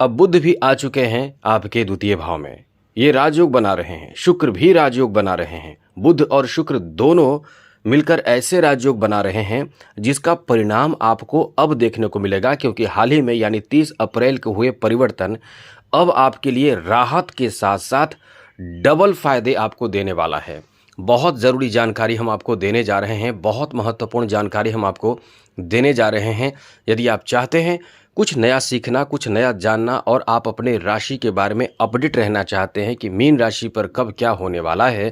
अब बुध भी आ चुके हैं आपके द्वितीय भाव में। ये राजयोग बना रहे हैं, शुक्र भी राजयोग बना रहे हैं। बुध और शुक्र दोनों मिलकर ऐसे राजयोग बना रहे हैं जिसका परिणाम आपको अब देखने को मिलेगा, क्योंकि हाल ही में यानी 30 अप्रैल को हुए परिवर्तन अब आपके लिए राहत के साथ साथ डबल फायदे आपको देने वाला है। बहुत ज़रूरी जानकारी हम आपको देने जा रहे हैं, बहुत महत्वपूर्ण जानकारी हम आपको देने जा रहे हैं। यदि आप चाहते हैं कुछ नया सीखना, कुछ नया जानना और आप अपने राशि के बारे में अपडेट रहना चाहते हैं कि मीन राशि पर कब क्या होने वाला है,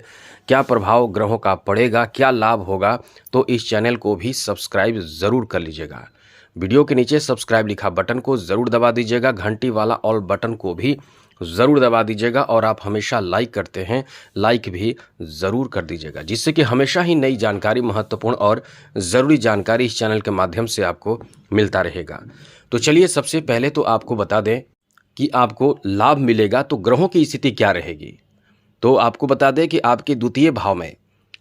क्या प्रभाव ग्रहों का पड़ेगा, क्या लाभ होगा, तो इस चैनल को भी सब्सक्राइब ज़रूर कर लीजिएगा। वीडियो के नीचे सब्सक्राइब लिखा बटन को ज़रूर दबा दीजिएगा, घंटी वाला ऑल बटन को भी ज़रूर दबा दीजिएगा और आप हमेशा लाइक करते हैं, लाइक भी ज़रूर कर दीजिएगा, जिससे कि हमेशा ही नई जानकारी, महत्वपूर्ण और ज़रूरी जानकारी इस चैनल के माध्यम से आपको मिलता रहेगा। तो चलिए सबसे पहले तो आपको बता दें कि आपको लाभ मिलेगा तो ग्रहों की स्थिति क्या रहेगी। तो आपको बता दें कि आपके द्वितीय भाव में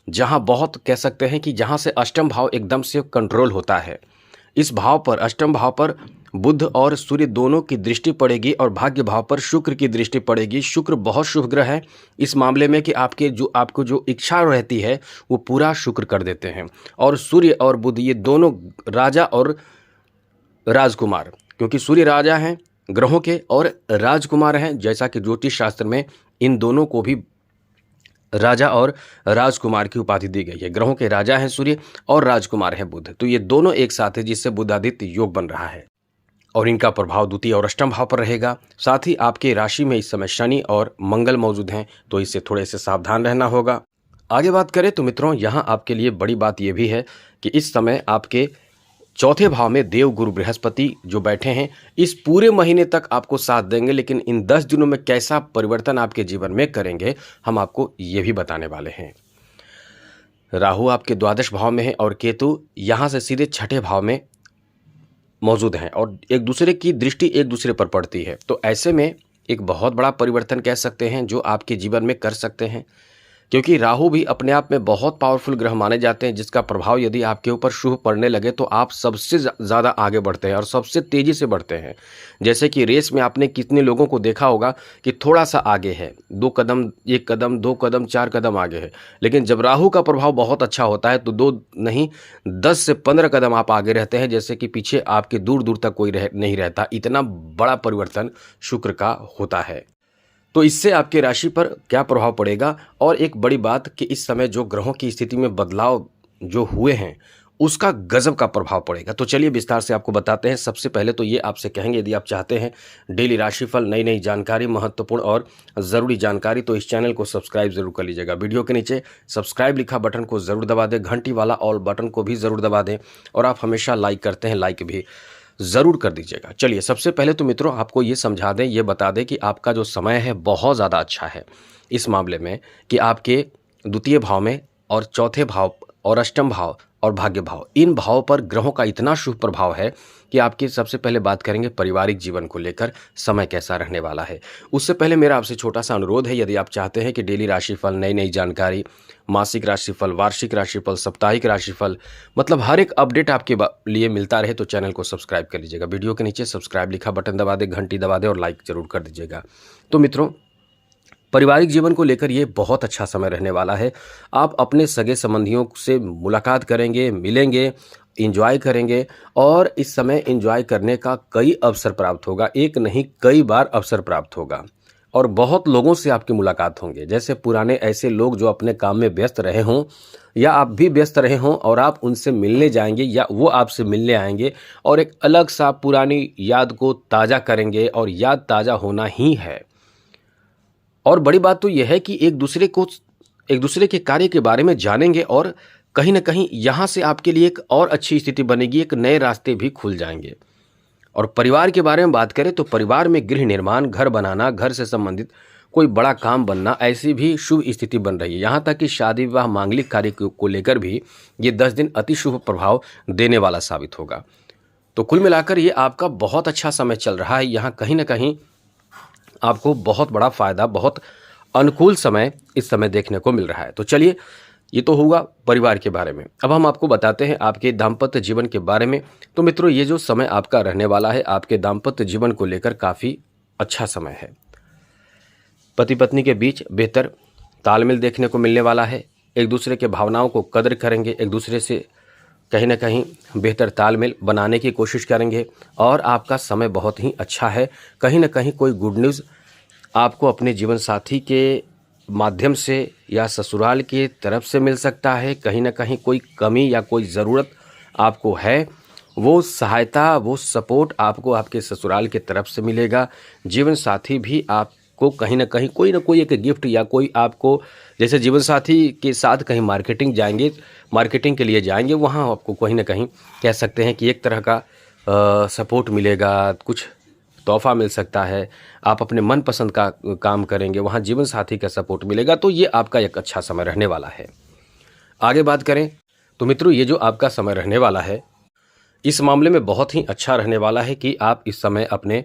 जहां बहुत कह सकते हैं कि जहां से अष्टम भाव एकदम से कंट्रोल होता है, इस भाव पर, अष्टम भाव पर बुध और सूर्य दोनों की दृष्टि पड़ेगी और भाग्य भाव पर शुक्र की दृष्टि पड़ेगी। शुक्र बहुत शुभ ग्रह है इस मामले में कि आपको जो इच्छा रहती है वो पूरा शुक्र कर देते हैं। और सूर्य और बुध ये दोनों राजा और राजकुमार, क्योंकि सूर्य राजा हैं ग्रहों के और राजकुमार हैं, जैसा कि ज्योतिष शास्त्र में इन दोनों को भी राजा और राजकुमार की उपाधि दी गई है। ग्रहों के राजा हैं सूर्य और राजकुमार हैं बुध, तो ये दोनों एक साथ है, जिससे बुधादित्य योग बन रहा है और इनका प्रभाव द्वितीय और अष्टम भाव पर रहेगा। साथ ही आपके राशि में इस समय शनि और मंगल मौजूद हैं, तो इससे थोड़े से सावधान रहना होगा। आगे बात करें तो मित्रों, यहाँ आपके लिए बड़ी बात यह भी है कि इस समय आपके चौथे भाव में देव गुरु बृहस्पति जो बैठे हैं, इस पूरे महीने तक आपको साथ देंगे, लेकिन इन 10 दिनों में कैसा परिवर्तन आपके जीवन में करेंगे हम आपको ये भी बताने वाले हैं। राहु आपके द्वादश भाव में है और केतु यहाँ से सीधे छठे भाव में मौजूद हैं और एक दूसरे की दृष्टि एक दूसरे पर पड़ती है। तो ऐसे में एक बहुत बड़ा परिवर्तन कह सकते हैं जो आपके जीवन में कर सकते हैं, क्योंकि राहु भी अपने आप में बहुत पावरफुल ग्रह माने जाते हैं, जिसका प्रभाव यदि आपके ऊपर शुभ पड़ने लगे तो आप सबसे ज़्यादा आगे बढ़ते हैं और सबसे तेज़ी से बढ़ते हैं। जैसे कि रेस में आपने कितने लोगों को देखा होगा कि थोड़ा सा आगे है, 2 कदम, 1 कदम, 2 कदम, 4 कदम आगे है, लेकिन जब राहु का प्रभाव बहुत अच्छा होता है तो 2 नहीं 10 से 15 कदम आप आगे रहते हैं, जैसे कि पीछे आपके दूर दूर तक कोई नहीं रहता। इतना बड़ा परिवर्तन शुक्र का होता है। तो इससे आपके राशि पर क्या प्रभाव पड़ेगा, और एक बड़ी बात कि इस समय जो ग्रहों की स्थिति में बदलाव जो हुए हैं उसका गजब का प्रभाव पड़ेगा। तो चलिए विस्तार से आपको बताते हैं। सबसे पहले तो ये आपसे कहेंगे, यदि आप चाहते हैं डेली राशिफल, नई नई जानकारी, महत्वपूर्ण और ज़रूरी जानकारी, तो इस चैनल को सब्सक्राइब जरूर कर लीजिएगा। वीडियो के नीचे सब्सक्राइब लिखा बटन को ज़रूर दबा दें, घंटी वाला ऑल बटन को भी ज़रूर दबा दें और आप हमेशा लाइक करते हैं, लाइक भी ज़रूर कर दीजिएगा। चलिए सबसे पहले तो मित्रों आपको ये समझा दें, ये बता दें कि आपका जो समय है बहुत ज़्यादा अच्छा है इस मामले में कि आपके द्वितीय भाव में और चौथे भाव और अष्टम भाव और भाग्य भाव, इन भावों पर ग्रहों का इतना शुभ प्रभाव है कि आपकी सबसे पहले बात करेंगे पारिवारिक जीवन को लेकर समय कैसा रहने वाला है। उससे पहले मेरा आपसे छोटा सा अनुरोध है, यदि आप चाहते हैं कि डेली राशिफल, नई नई जानकारी, मासिक राशिफल, वार्षिक राशिफल, साप्ताहिक राशिफल, मतलब हर एक अपडेट आपके लिए मिलता रहे, तो चैनल को सब्सक्राइब कर लीजिएगा। वीडियो के नीचे सब्सक्राइब लिखा बटन दबा दें, घंटी दबा दें और लाइक जरूर कर दीजिएगा। तो मित्रों, पारिवारिक जीवन को लेकर ये बहुत अच्छा समय रहने वाला है। आप अपने सगे संबंधियों से मुलाकात करेंगे, मिलेंगे, एंजॉय करेंगे और इस समय एंजॉय करने का कई अवसर प्राप्त होगा, एक नहीं कई बार अवसर प्राप्त होगा और बहुत लोगों से आपकी मुलाकात होंगे। जैसे पुराने ऐसे लोग जो अपने काम में व्यस्त रहे हों या आप भी व्यस्त रहे हों और आप उनसे मिलने जाएंगे या वो आपसे मिलने आएंगे और एक अलग सा पुरानी याद को ताज़ा करेंगे और याद ताज़ा होना ही है। और बड़ी बात तो यह है कि एक दूसरे के कार्य के बारे में जानेंगे और कहीं ना कहीं यहाँ से आपके लिए एक और अच्छी स्थिति बनेगी, एक नए रास्ते भी खुल जाएंगे। और परिवार के बारे में बात करें तो परिवार में गृह निर्माण, घर बनाना, घर से संबंधित कोई बड़ा काम बनना, ऐसी भी शुभ स्थिति बन रही है। यहाँ तक कि शादी विवाह, मांगलिक कार्य को लेकर भी ये 10 दिन अति शुभ प्रभाव देने वाला साबित होगा। तो कुल मिलाकर ये आपका बहुत अच्छा समय चल रहा है। यहाँ कहीं ना कहीं आपको बहुत बड़ा फायदा, बहुत अनुकूल समय इस समय देखने को मिल रहा है। तो चलिए, ये तो होगा परिवार के बारे में। अब हम आपको बताते हैं आपके दाम्पत्य जीवन के बारे में। तो मित्रों, ये जो समय आपका रहने वाला है आपके दाम्पत्य जीवन को लेकर काफ़ी अच्छा समय है। पति पत्नी के बीच बेहतर तालमेल देखने को मिलने वाला है। एक दूसरे के भावनाओं को कदर करेंगे, एक दूसरे से कहीं ना कहीं बेहतर तालमेल बनाने की कोशिश करेंगे और आपका समय बहुत ही अच्छा है। कहीं ना कहीं कोई गुड न्यूज़ आपको अपने जीवन साथी के माध्यम से या ससुराल की तरफ से मिल सकता है। कहीं ना कहीं कोई कमी या कोई ज़रूरत आपको है, वो सहायता, वो सपोर्ट आपको आपके ससुराल की तरफ से मिलेगा। जीवन साथी भी आपको कहीं ना कहीं कोई ना कोई एक गिफ्ट या कोई आपको, जैसे जीवन साथी के साथ कहीं मार्केटिंग के लिए जाएंगे, वहाँ आपको कहीं ना कहीं कह सकते हैं कि एक तरह का सपोर्ट मिलेगा, कुछ तोहफा मिल सकता है। आप अपने मनपसंद का काम करेंगे, वहाँ जीवन साथी का सपोर्ट मिलेगा। तो ये आपका एक अच्छा समय रहने वाला है। आगे बात करें तो मित्रों, ये जो आपका समय रहने वाला है, इस मामले में बहुत ही अच्छा रहने वाला है कि आप इस समय अपने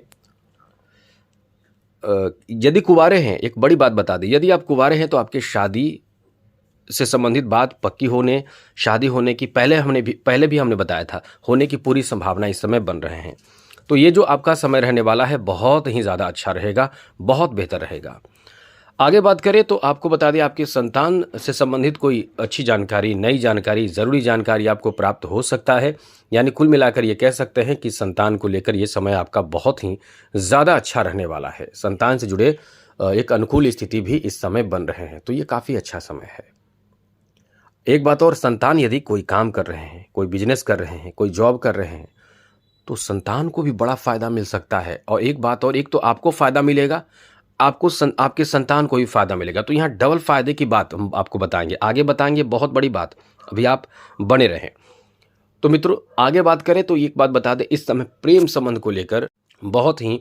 यदि कुंवारे हैं, एक बड़ी बात बता दें, यदि आप कुंवारे हैं तो आपके शादी से संबंधित बात पक्की होने, शादी होने की पहले भी हमने बताया था, होने की पूरी संभावना इस समय बन रहे हैं। तो ये जो आपका समय रहने वाला है बहुत ही ज़्यादा अच्छा रहेगा, बहुत बेहतर रहेगा। आगे बात करें तो आपको बता दें, आपके संतान से संबंधित कोई अच्छी जानकारी, नई जानकारी, ज़रूरी जानकारी आपको प्राप्त हो सकता है। यानी कुल मिलाकर ये कह सकते हैं कि संतान को लेकर ये समय आपका बहुत ही ज़्यादा अच्छा रहने वाला है। संतान से जुड़े एक अनुकूल स्थिति भी इस समय बन रहे हैं, तो ये काफ़ी अच्छा समय है। एक बात और, संतान यदि कोई काम कर रहे हैं, कोई बिजनेस कर रहे हैं, कोई जॉब कर रहे हैं, तो संतान को भी बड़ा फ़ायदा मिल सकता है। और एक बात और, एक तो आपको फ़ायदा मिलेगा, आपके संतान को भी फ़ायदा मिलेगा। तो यहाँ डबल फ़ायदे की बात हम आपको बताएंगे, आगे बताएंगे, बहुत बड़ी बात। अभी आप बने रहें। तो मित्रों, आगे बात करें तो एक बात बता दें, इस समय प्रेम संबंध को लेकर बहुत ही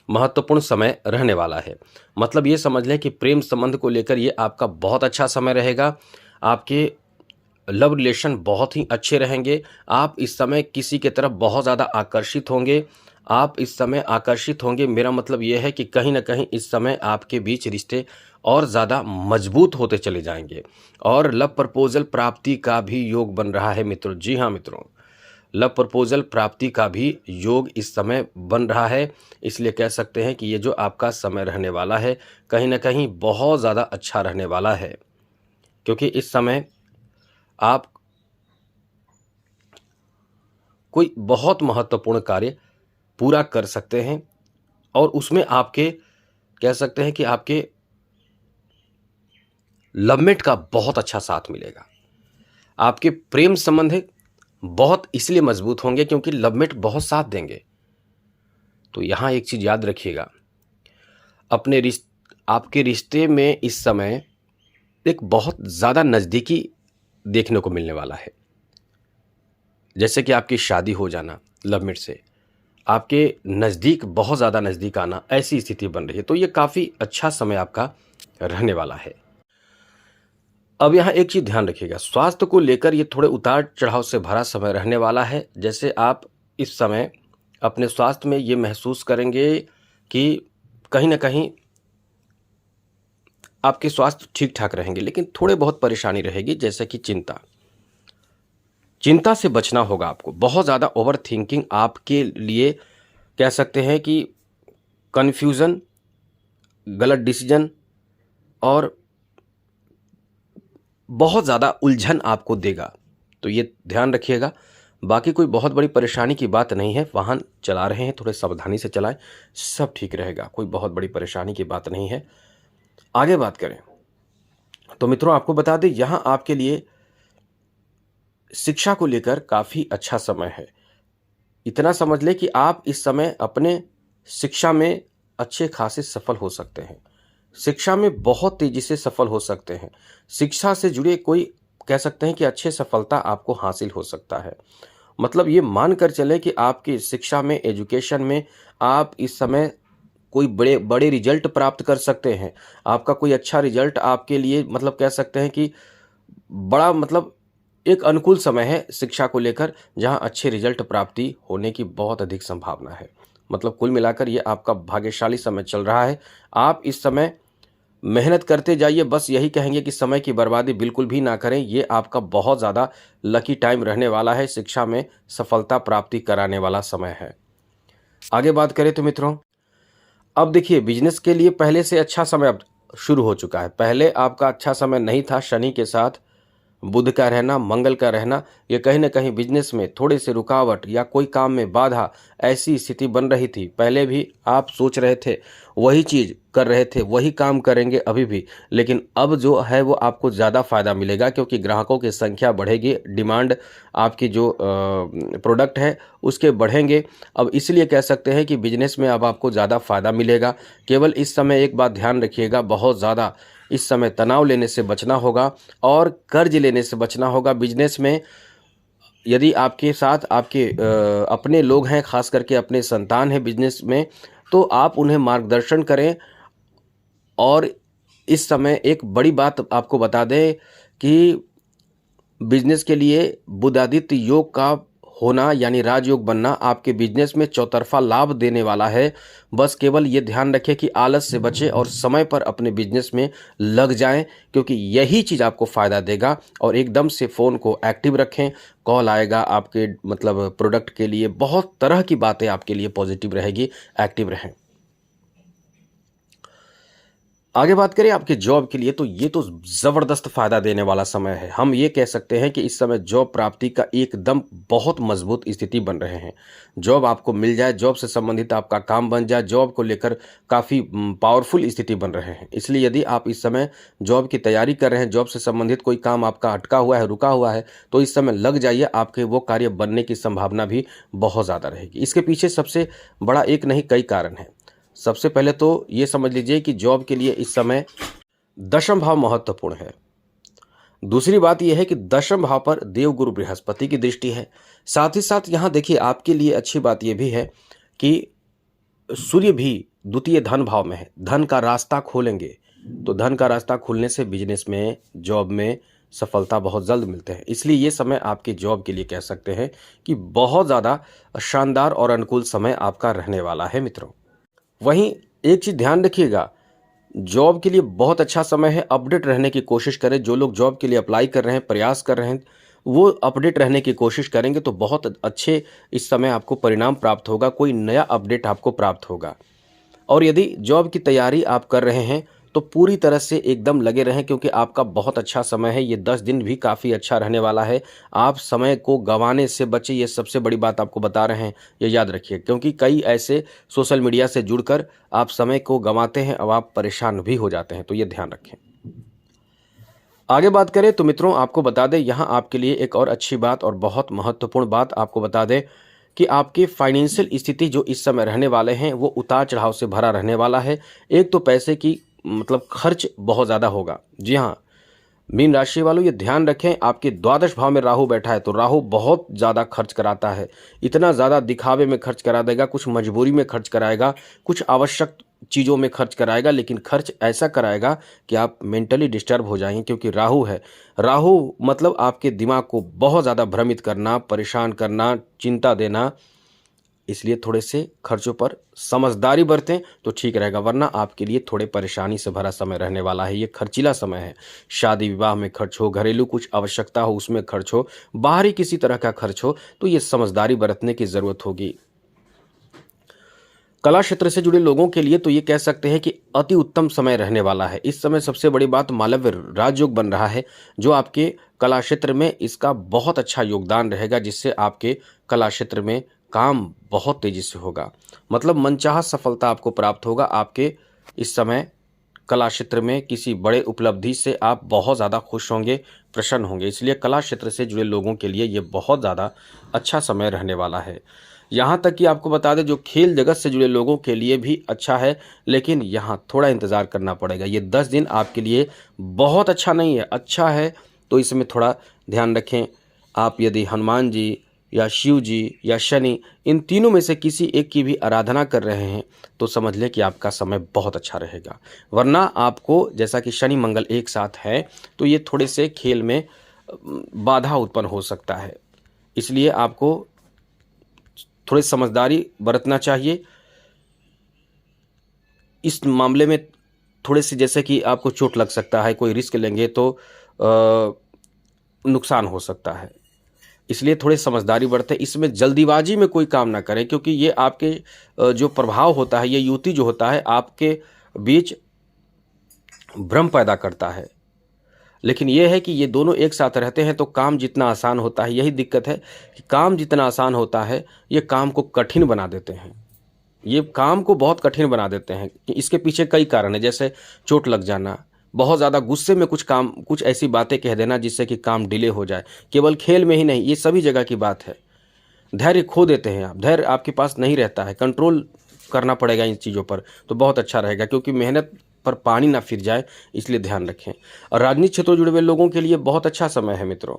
महत्वपूर्ण समय रहने वाला है। मतलब ये समझ लें कि प्रेम संबंध को लेकर ये आपका बहुत अच्छा समय रहेगा। आपके लव रिलेशन बहुत ही अच्छे रहेंगे। आप इस समय किसी के तरफ बहुत ज़्यादा आकर्षित होंगे। आप इस समय आकर्षित होंगे, मेरा मतलब ये है कि कहीं ना कहीं इस समय आपके बीच रिश्ते और ज़्यादा मजबूत होते चले जाएंगे और लव प्रपोजल प्राप्ति का भी योग बन रहा है मित्रों। जी हाँ मित्रों, लव प्रपोजल प्राप्ति का भी योग इस समय बन रहा है। इसलिए कह सकते हैं कि ये जो आपका समय रहने वाला है कहीं ना कहीं बहुत ज़्यादा अच्छा रहने वाला है, क्योंकि इस समय आप कोई बहुत महत्वपूर्ण कार्य पूरा कर सकते हैं और उसमें आपके कह सकते हैं कि आपके लवमेट का बहुत अच्छा साथ मिलेगा। आपके प्रेम संबंध बहुत इसलिए मजबूत होंगे क्योंकि लवमेट बहुत साथ देंगे। तो यहाँ एक चीज़ याद रखिएगा, आपके रिश्ते में इस समय एक बहुत ज़्यादा नज़दीकी देखने को मिलने वाला है। जैसे कि आपकी शादी हो जाना, लवमेट से आपके नज़दीक, बहुत ज़्यादा नज़दीक आना, ऐसी स्थिति बन रही है। तो ये काफ़ी अच्छा समय आपका रहने वाला है। अब यहाँ एक चीज़ ध्यान रखिएगा, स्वास्थ्य को लेकर ये थोड़े उतार चढ़ाव से भरा समय रहने वाला है। जैसे आप इस समय अपने स्वास्थ्य में ये महसूस करेंगे कि कहीं ना कहीं आपके स्वास्थ्य ठीक ठाक रहेंगे, लेकिन थोड़े बहुत परेशानी रहेगी, जैसे कि चिंता से बचना होगा आपको। बहुत ज़्यादा ओवर थिंकिंग आपके लिए कह सकते हैं कि कन्फ्यूज़न, गलत डिसीजन और बहुत ज़्यादा उलझन आपको देगा। तो ये ध्यान रखिएगा। बाकी कोई बहुत बड़ी परेशानी की बात नहीं है। वाहन चला रहे हैं, थोड़े सावधानी से चलाएं, सब ठीक रहेगा। कोई बहुत बड़ी परेशानी की बात नहीं है। आगे बात करें तो मित्रों, आपको बता दें, यहाँ आपके लिए शिक्षा को लेकर काफ़ी अच्छा समय है। इतना समझ लें कि आप इस समय अपने शिक्षा में अच्छे खासे सफल हो सकते हैं। शिक्षा में बहुत तेज़ी से सफल हो सकते हैं। शिक्षा से जुड़े कोई कह सकते हैं कि अच्छे सफलता आपको हासिल हो सकता है। मतलब ये मान कर चले कि आपकी शिक्षा में, एजुकेशन में आप इस समय कोई बड़े बड़े रिजल्ट प्राप्त कर सकते हैं। आपका कोई अच्छा रिजल्ट आपके लिए मतलब कह सकते हैं कि बड़ा मतलब एक अनुकूल समय है शिक्षा को लेकर, जहां अच्छे रिजल्ट प्राप्ति होने की बहुत अधिक संभावना है। मतलब कुल मिलाकर ये आपका भाग्यशाली समय चल रहा है। आप इस समय मेहनत करते जाइए, बस यही कहेंगे कि समय की बर्बादी बिल्कुल भी ना करें। ये आपका बहुत ज़्यादा लकी टाइम रहने वाला है, शिक्षा में सफलता प्राप्ति कराने वाला समय है। आगे बात करें तो मित्रों, अब देखिए बिजनेस के लिए पहले से अच्छा समय अब शुरू हो चुका है। पहले आपका अच्छा समय नहीं था, शनि के साथ बुध का रहना, मंगल का रहना, ये कहीं न कहीं बिज़नेस में थोड़े से रुकावट या कोई काम में बाधा, ऐसी स्थिति बन रही थी। पहले भी आप सोच रहे थे, वही चीज़ कर रहे थे, वही काम करेंगे अभी भी, लेकिन अब जो है वो आपको ज़्यादा फ़ायदा मिलेगा क्योंकि ग्राहकों की संख्या बढ़ेगी, डिमांड आपकी जो प्रोडक्ट है उसके बढ़ेंगे। अब इसलिए कह सकते हैं कि बिज़नेस में अब आपको ज़्यादा फ़ायदा मिलेगा। केवल इस समय एक बात ध्यान रखिएगा, बहुत ज़्यादा इस समय तनाव लेने से बचना होगा और कर्ज लेने से बचना होगा। बिजनेस में यदि आपके साथ आपके अपने लोग हैं, खास करके अपने संतान हैं बिजनेस में, तो आप उन्हें मार्गदर्शन करें। और इस समय एक बड़ी बात आपको बता दें कि बिजनेस के लिए बुधादित्य योग का होना यानी राजयोग बनना आपके बिजनेस में चौतरफा लाभ देने वाला है। बस केवल ये ध्यान रखें कि आलस से बचें और समय पर अपने बिजनेस में लग जाएं, क्योंकि यही चीज़ आपको फ़ायदा देगा। और एकदम से फ़ोन को एक्टिव रखें, कॉल आएगा आपके मतलब प्रोडक्ट के लिए, बहुत तरह की बातें आपके लिए पॉजिटिव रहेगी, एक्टिव रहें। आगे बात करें आपके जॉब के लिए, तो ये तो ज़बरदस्त फ़ायदा देने वाला समय है। हम ये कह सकते हैं कि इस समय जॉब प्राप्ति का एकदम बहुत मजबूत स्थिति बन रहे हैं। जॉब आपको मिल जाए, जॉब से संबंधित आपका काम बन जाए, जॉब को लेकर काफ़ी पावरफुल स्थिति बन रहे हैं। इसलिए यदि आप इस समय जॉब की तैयारी कर रहे हैं, जॉब से संबंधित कोई काम आपका अटका हुआ है, रुका हुआ है, तो इस समय लग जाइए, आपके वो कार्य बनने की संभावना भी बहुत ज़्यादा रहेगी। इसके पीछे सबसे बड़ा एक नहीं कई कारण हैं। सबसे पहले तो ये समझ लीजिए कि जॉब के लिए इस समय दशम भाव महत्वपूर्ण है। दूसरी बात यह है कि दशम भाव पर देवगुरु बृहस्पति की दृष्टि है। साथ ही साथ यहाँ देखिए आपके लिए अच्छी बात यह भी है कि सूर्य भी द्वितीय धन भाव में है, धन का रास्ता खोलेंगे। तो धन का रास्ता खुलने से बिजनेस में, जॉब में सफलता बहुत जल्द मिलते हैं। इसलिए ये समय आपके जॉब के लिए कह सकते हैं कि बहुत ज़्यादा शानदार और अनुकूल समय आपका रहने वाला है मित्रों। वहीं एक चीज़ ध्यान रखिएगा, जॉब के लिए बहुत अच्छा समय है, अपडेट रहने की कोशिश करें। जो लोग जॉब के लिए अप्लाई कर रहे हैं, प्रयास कर रहे हैं, वो अपडेट रहने की कोशिश करेंगे तो बहुत अच्छे इस समय आपको परिणाम प्राप्त होगा, कोई नया अपडेट आपको प्राप्त होगा। और यदि जॉब की तैयारी आप कर रहे हैं तो पूरी तरह से एकदम लगे रहें, क्योंकि आपका बहुत अच्छा समय है। ये 10 दिन भी काफ़ी अच्छा रहने वाला है। आप समय को गंवाने से बचें, ये सबसे बड़ी बात आपको बता रहे हैं, ये याद रखिए, क्योंकि कई ऐसे सोशल मीडिया से जुड़कर आप समय को गंवाते हैं, अब आप परेशान भी हो जाते हैं, तो ये ध्यान रखें। आगे बात करें तो मित्रों आपको बता दें, यहाँ आपके लिए एक और अच्छी बात और बहुत महत्वपूर्ण बात आपको बता दें कि आपकी फाइनेंशियल स्थिति जो इस समय रहने वाले हैं वो उतार चढ़ाव से भरा रहने वाला है। एक तो पैसे की मतलब खर्च बहुत ज़्यादा होगा। जी हाँ, मीन राशि वालों ये ध्यान रखें, आपके द्वादश भाव में राहु बैठा है, तो राहु बहुत ज़्यादा खर्च कराता है। इतना ज़्यादा दिखावे में खर्च करा देगा, कुछ मजबूरी में खर्च कराएगा, कुछ आवश्यक चीज़ों में खर्च कराएगा, लेकिन खर्च ऐसा कराएगा कि आप मेंटली डिस्टर्ब हो जाएंगे, क्योंकि राहु है। राहु मतलब आपके दिमाग को बहुत ज़्यादा भ्रमित करना, परेशान करना, चिंता देना। इसलिए थोड़े से खर्चों पर समझदारी बरतें तो ठीक रहेगा, वरना आपके लिए थोड़े परेशानी से भरा समय रहने वाला है। ये खर्चीला समय है। शादी विवाह में खर्च हो, घरेलू कुछ आवश्यकता हो उसमें खर्च हो, बाहरी किसी तरह का खर्च हो, तो ये समझदारी बरतने की ज़रूरत होगी। कला क्षेत्र से जुड़े लोगों के लिए तो ये कह सकते हैं कि अति उत्तम समय रहने वाला है। इस समय सबसे बड़ी बात, मालव्य राजयोग बन रहा है, जो आपके कला क्षेत्र में इसका बहुत अच्छा योगदान रहेगा, जिससे आपके कला क्षेत्र में काम बहुत तेजी से होगा। मतलब मनचाहा सफलता आपको प्राप्त होगा। आपके इस समय कला क्षेत्र में किसी बड़े उपलब्धि से आप बहुत ज़्यादा खुश होंगे, प्रसन्न होंगे। इसलिए कला क्षेत्र से जुड़े लोगों के लिए ये बहुत ज़्यादा अच्छा समय रहने वाला है। यहाँ तक कि आपको बता दें, जो खेल जगत से जुड़े लोगों के लिए भी अच्छा है, लेकिन यहाँ थोड़ा इंतज़ार करना पड़ेगा। ये 10 दिन आपके लिए बहुत अच्छा नहीं है, अच्छा है तो इसमें थोड़ा ध्यान रखें। आप यदि हनुमान जी या शिव जी या शनि, इन तीनों में से किसी एक की भी आराधना कर रहे हैं तो समझ लें कि आपका समय बहुत अच्छा रहेगा। वरना आपको, जैसा कि शनि मंगल एक साथ है, तो ये थोड़े से खेल में बाधा उत्पन्न हो सकता है। इसलिए आपको थोड़ी समझदारी बरतना चाहिए इस मामले में। थोड़े से, जैसे कि आपको चोट लग सकता है, कोई रिस्क लेंगे तो नुकसान हो सकता है। इसलिए थोड़े समझदारी बरतें। इसमें जल्दीबाजी में कोई काम ना करें, क्योंकि ये आपके जो प्रभाव होता है, ये युति जो होता है आपके बीच भ्रम पैदा करता है। लेकिन ये है कि ये दोनों एक साथ रहते हैं तो काम जितना आसान होता है। यही दिक्कत है कि काम जितना आसान होता है ये काम को कठिन बना देते हैं, ये काम को बहुत कठिन बना देते हैं। इसके पीछे कई कारण है, जैसे चोट लग जाना, बहुत ज़्यादा गुस्से में कुछ ऐसी बातें कह देना जिससे कि काम डिले हो जाए। केवल खेल में ही नहीं, ये सभी जगह की बात है। धैर्य खो देते हैं आप, धैर्य आपके पास नहीं रहता है, कंट्रोल करना पड़ेगा इन चीज़ों पर, तो बहुत अच्छा रहेगा, क्योंकि मेहनत पर पानी ना फिर जाए, इसलिए ध्यान रखें। और राजनीतिक क्षेत्रों जुड़े हुए लोगों के लिए बहुत अच्छा समय है मित्रों।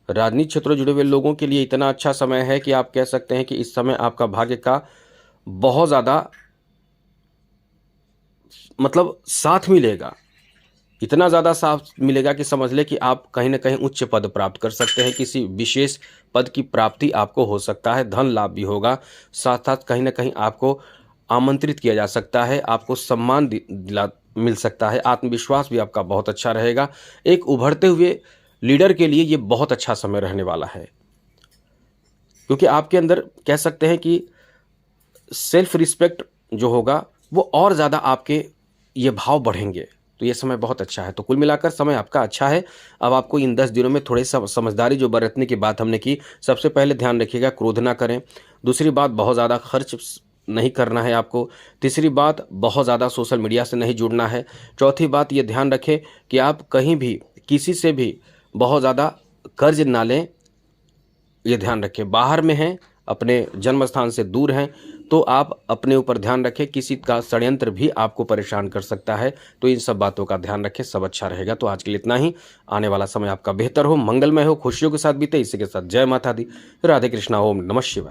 राजनीतिक क्षेत्रों जुड़े हुए लोगों के लिए इतना अच्छा समय है कि आप कह सकते हैं कि इस समय आपका भाग्य का बहुत ज़्यादा मतलब साथ मिलेगा। इतना ज़्यादा साथ मिलेगा कि समझ ले कि आप कहीं ना कहीं उच्च पद प्राप्त कर सकते हैं, किसी विशेष पद की प्राप्ति आपको हो सकता है, धन लाभ भी होगा, साथ साथ कहीं ना कहीं आपको आमंत्रित किया जा सकता है, आपको सम्मान दिला मिल सकता है, आत्मविश्वास भी आपका बहुत अच्छा रहेगा। एक उभरते हुए लीडर के लिए ये बहुत अच्छा समय रहने वाला है, क्योंकि आपके अंदर कह सकते हैं कि सेल्फ रिस्पेक्ट जो होगा वो और ज़्यादा आपके ये भाव बढ़ेंगे। तो ये समय बहुत अच्छा है। तो कुल मिलाकर समय आपका अच्छा है। अब आपको इन 10 दिनों में थोड़ी समझदारी जो बरतने की बात हमने की, सबसे पहले ध्यान रखिएगा क्रोध ना करें। दूसरी बात, बहुत ज़्यादा खर्च नहीं करना है आपको। तीसरी बात, बहुत ज़्यादा सोशल मीडिया से नहीं जुड़ना है। चौथी बात, ये ध्यान रखें कि आप कहीं भी किसी से भी बहुत ज़्यादा कर्ज ना लें, ये ध्यान रखें। बाहर में हैं, अपने जन्म स्थान से दूर हैं, तो आप अपने ऊपर ध्यान रखें, किसी का षड्यंत्र भी आपको परेशान कर सकता है। तो इन सब बातों का ध्यान रखें, सब अच्छा रहेगा। तो आज के लिए इतना ही। आने वाला समय आपका बेहतर हो, मंगलमय हो, खुशियों के साथ बीते। इसी के साथ जय माता दी, राधे कृष्णा, ओम नमः शिवाय।